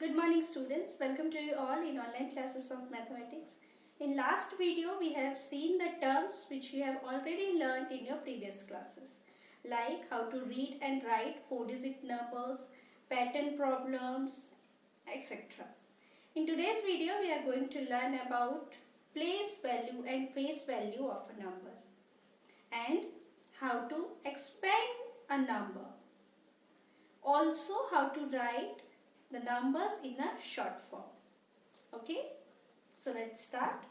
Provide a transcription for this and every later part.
Good morning students, welcome to you all in online classes of mathematics. In last video we have seen the terms which you have already learned in your previous classes, like how to read and write 4-digit numbers, pattern problems, etc. In today's video we are going to learn about place value and face value of a number and how to expand a number. Also how to write the numbers in a short form. Okay, so let's start.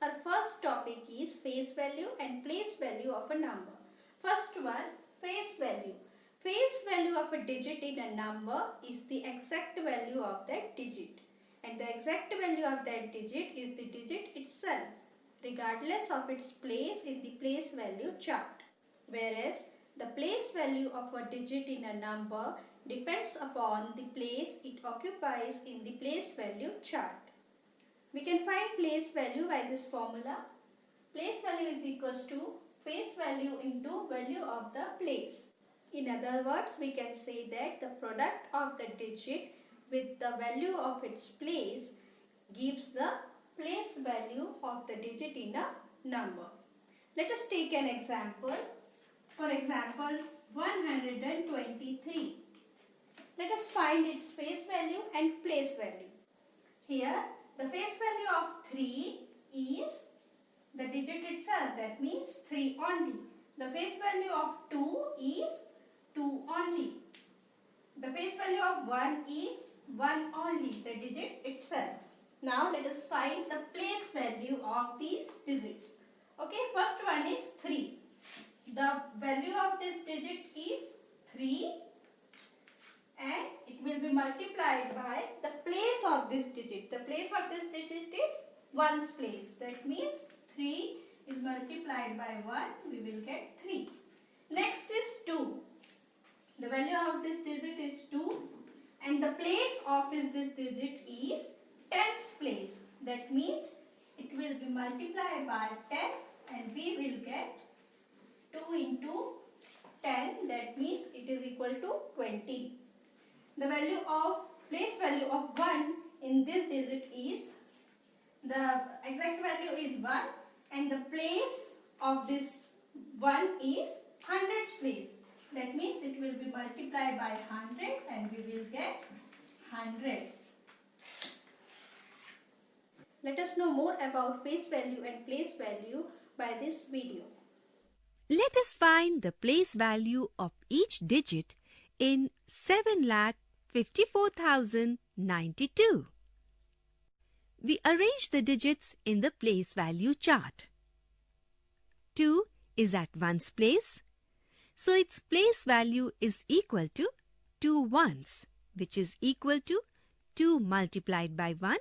Our first topic is face value and place value of a number. First one, face value. Face value of a digit in a number is the exact value of that digit, and the exact value of that digit is the digit itself, regardless of its place in the place value chart. Whereas the place value of a digit in a number depends upon the place it occupies in the place value chart. We can find place value by this formula. Place value is equals to face value into value of the place. In other words, we can say that the product of the digit with the value of its place gives the place value of the digit in a number. Let us take an example. For example, 123. Let us find its face value and place value. Here, the face value of 3 is the digit itself, that means 3 only. The face value of 2 is 2 only. The face value of 1 is 1 only, the digit itself. Now, let us find the place value of these digits. Okay, first one is 3. The value of this digit is 3 and it will be multiplied by the place of this digit. The place of this digit is 1's place. That means 3 is multiplied by 1, we will get 3. Next is 2. The value of this digit is 2 and the place of this digit is 10's place. That means it will be multiplied by 10 and we will get 2 into 10, that means it is equal to 20. The value of place value of 1 in this digit is, the exact value is 1 and the place of this 1 is 100's place. That means it will be multiplied by 100 and we will get 100. Let us know more about face value and place value by this video. Let us find the place value of each digit in 7,54,092. We arrange the digits in the place value chart. 2 is at 1's place, so its place value is equal to 2 1's, which is equal to 2 multiplied by 1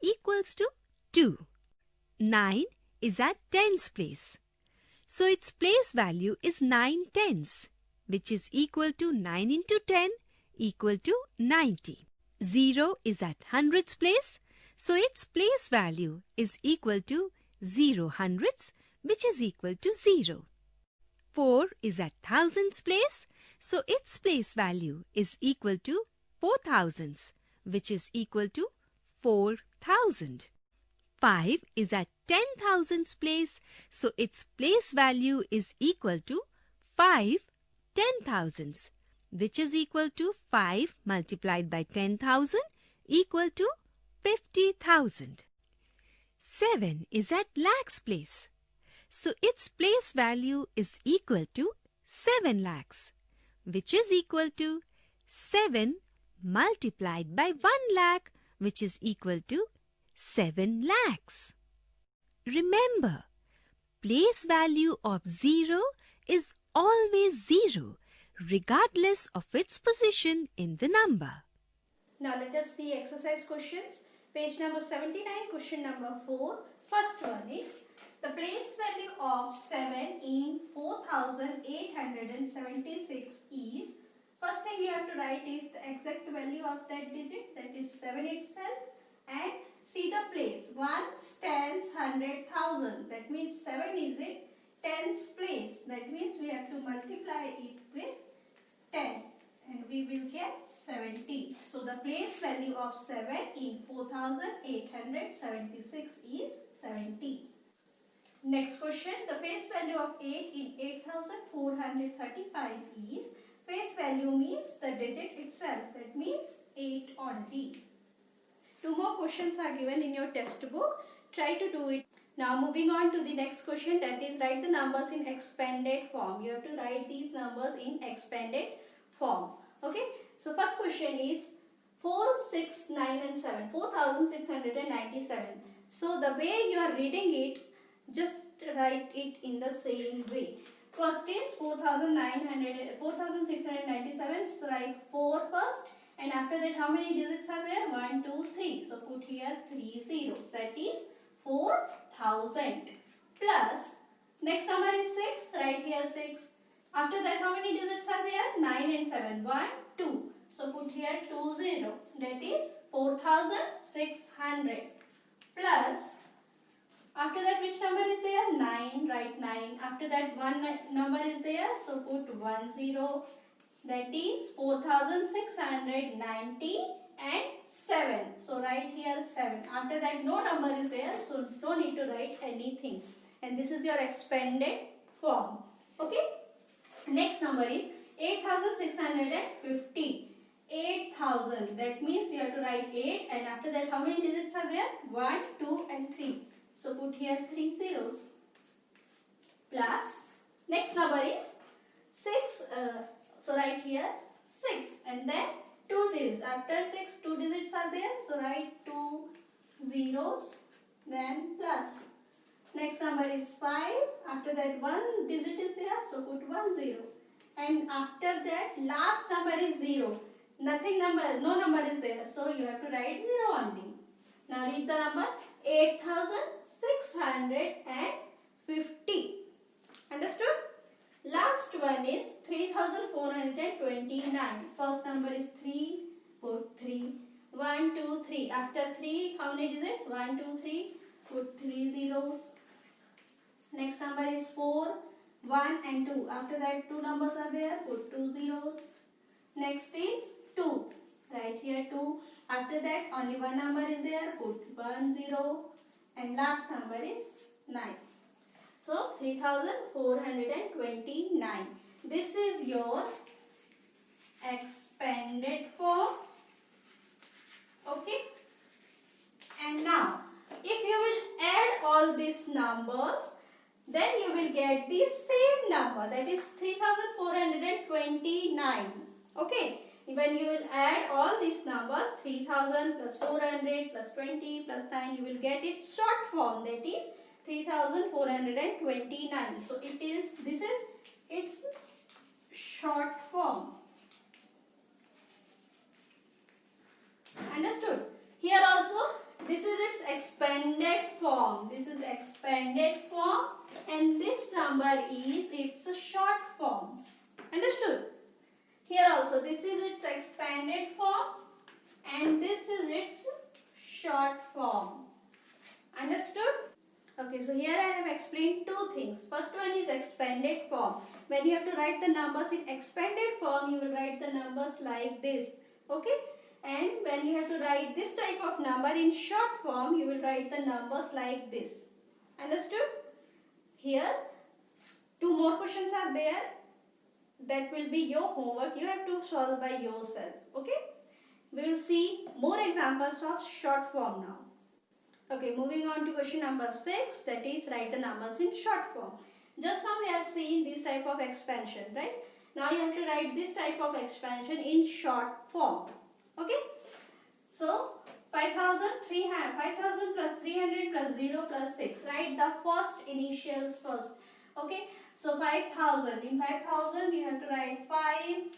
equals to 2. 9 is at 10's place, so its place value is 9 tenths, which is equal to 9 into 10 equal to 90. 0 is at 100's place, so its place value is equal to 0 hundredths, which is equal to 0. 4 is at 1000's place, so its place value is equal to 4000's, which is equal to 4000. 5 is at 10,000's place, so its place value is equal to 5 10,000's, which is equal to 5 multiplied by 10,000 equal to 50,000. 7 is at lakh's place, so its place value is equal to 7 lakhs, which is equal to 7 multiplied by 1 lakh, which is equal to 7 lakhs. Remember, place value of 0 is always 0, regardless of its position in the number. Now let us see exercise questions. Page number 79, question number 4. First one is, the place value of 7 in 4876 is, first thing you have to write is the exact value of that digit, that is 7 itself, and see the place, 1's, 10's, 100, 1000. That means 7 is in 10's place. That means we have to multiply it with 10 and we will get 70. So the place value of 7 in 4876 is 70. Next question, the face value of 8 in 8435 is, face value means the digit itself, that means 8 only. Two more questions are given in your test book. Try to do it. Now moving on to the next question, that is write the numbers in expanded form. You have to write these numbers in expanded form. Okay. So first question is 4, 6, 9 and 7. 4697. So the way you are reading it, just write it in the same way. First is 4697. So write 4 first. And after that, how many digits are there? 1, 2, 3. So put here 3 zeros. That is 4000. Plus, next number is 6. Write here 6. After that, how many digits are there? 9 and 7. 1, 2. So put here 2 0. That is 4600. Plus, after that, which number is there? 9. Write 9. After that, one number is there. So put 1 0. That is 4690 and 7. So write here 7. After that, no number is there. So no need to write anything. And this is your expanded form. Okay. Next number is 8650. 8000. That means you have to write 8. And after that, how many digits are there? 1, 2 and 3. So put here 3 zeros. Plus, next number is 6. So write here 6 and then 2 digits. After 6, 2 digits are there. So write 2 zeros, then plus. Next number is 5. After that, 1 digit is there. So put 1 0. And after that, last number is 0. Nothing number, no number is there. So you have to write 0 only. Now read the number 8650. Understood? Last one is 3429. First number is 3. Put 3. 1, 2, 3. After 3, how many digits? 1, 2, 3. Put 3 zeros. Next number is 4. 1 and 2. After that, 2 numbers are there. Put 2 zeros. Next is 2. Write here 2. After that, only one number is there. Put 1 0. And last number is 9. So 3429. This is your expanded form. Okay. And now, if you will add all these numbers, then you will get the same number, that is 3429. Okay. When you will add all these numbers, 3000 plus 400 plus 20 plus 9, you will get it short form, that is 3429. So this is its short form. Understood? Here also, this is its expanded form. This is expanded form and this number is its short form. Understood? Here also, this is its expanded form and this is its short form. Understood? Okay, so here I have explained two things. First one is expanded form. When you have to write the numbers in expanded form, you will write the numbers like this. Okay? And when you have to write this type of number in short form, you will write the numbers like this. Understood? Here, two more questions are there. That will be your homework. You have to solve by yourself. Okay? We will see more examples of short form now. Okay, moving on to question number 6, that is write the numbers in short form. Just now we have seen this type of expansion, right? Now you have to write this type of expansion in short form. Okay? So 5000 plus 300 plus 0 plus 6. Write the first initials first. Okay? So 5000. In 5000 you have to write 5.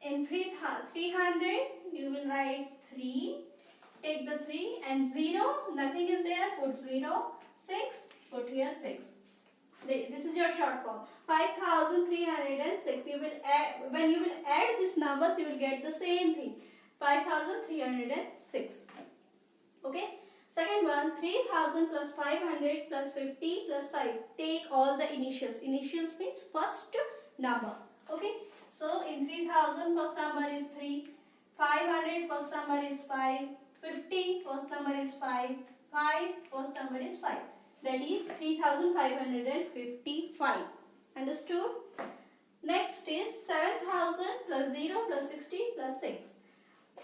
In 300 you will write 3. Take the 3 and 0. Nothing is there. Put 0. 6. Put here 6. This is your short form. 5306. You will add, when you will add these numbers, you will get the same thing. 5306. Okay. Second one, 3000 plus 500 plus 50 plus 5. Take all the initials. Initials means first number. Okay. So in 3000, first number is 3. 500, first number is 5. 50, first number is 5. 5, first number is 5. That is 3555. Understood? Next is 7000 plus 0 plus 60 plus 6.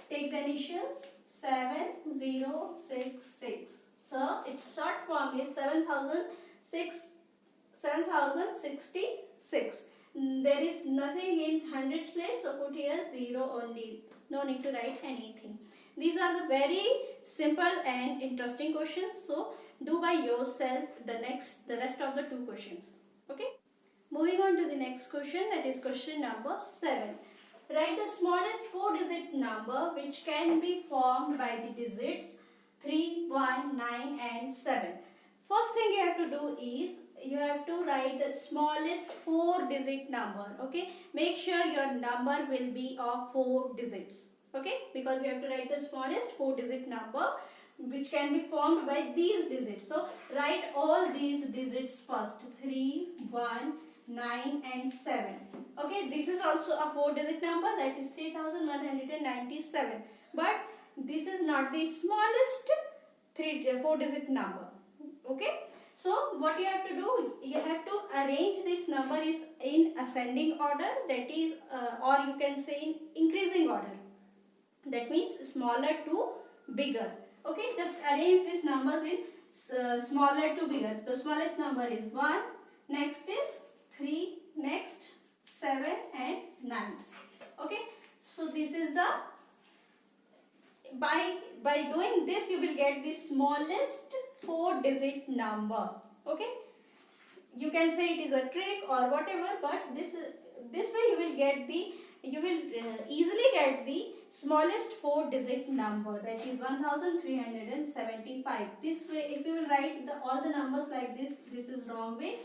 Take the initials 7066. So its short form is 7066. There is nothing in hundreds place, so put here 0 only. No need to write anything. These are the very simple and interesting questions. So do by yourself the rest of the 2 questions. Okay. Moving on to the next question, that is question number 7. Write the smallest 4-digit number which can be formed by the digits 3, 1, 9 and 7. First thing you have to do is you have to write the smallest 4-digit number. Okay, make sure your number will be of 4 digits. Okay, because you have to write the smallest 4-digit number which can be formed by these digits. So write all these digits first: 3, 1, 9 and 7. Okay, this is also a 4-digit number, that is 3197. But this is not the smallest 4-digit number. Okay, so what you have to do, you have to arrange this number is in ascending order, that is or you can say in increasing order. That means smaller to bigger. Okay, just arrange these numbers in smaller to bigger. The smallest number is 1, next is 3, next 7 and 9. Okay, so this is the, by doing this you will get the smallest 4-digit number. Okay, you can say it is a trick or whatever, but this way you will easily get the smallest 4-digit number, that is 1375. This way, if you will write all the numbers like this is wrong way.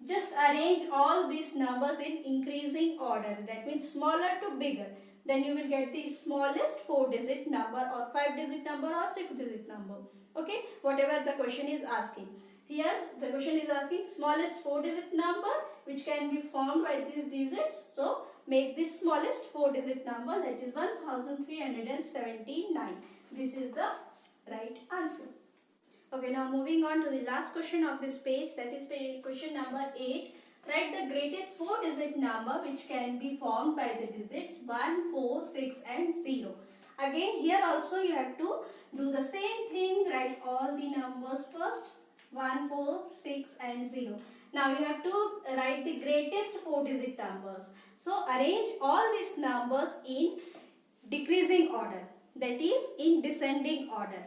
Just arrange all these numbers in increasing order, that means smaller to bigger. Then you will get the smallest 4-digit number or 5-digit number or 6-digit number. Okay, whatever the question is asking. Here the question is asking smallest 4-digit number which can be formed by these digits. So make this smallest 4-digit number, that is 1379. This is the right answer. Okay, now moving on to the last question of this page, that is question number 8. Write the greatest 4-digit number which can be formed by the digits 1, 4, 6 and 0. Again, here also you have to do the same thing, write all the numbers first, 1, 4, 6 and 0. Now you have to write the greatest 4-digit numbers. So arrange all these numbers in decreasing order, that is in descending order.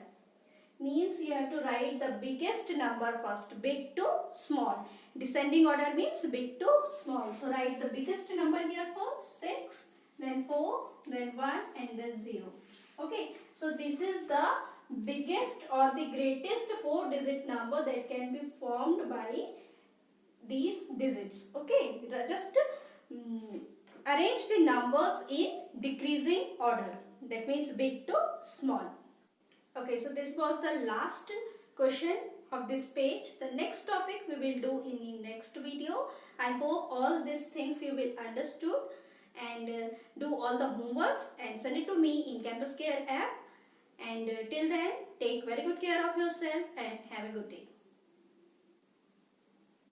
Means you have to write the biggest number first, big to small. Descending order means big to small. So write the biggest number here first, 6, then 4, then 1 and then 0. Okay, so this is the biggest or the greatest 4-digit number that can be formed by these digits. Okay, just arrange the numbers in decreasing order. That means big to small. Okay, so this was the last question of this page. The next topic we will do in the next video. I hope all these things you will understood and do all the homeworks and send it to me in Campus Care app. And till then, take very good care of yourself and have a good day.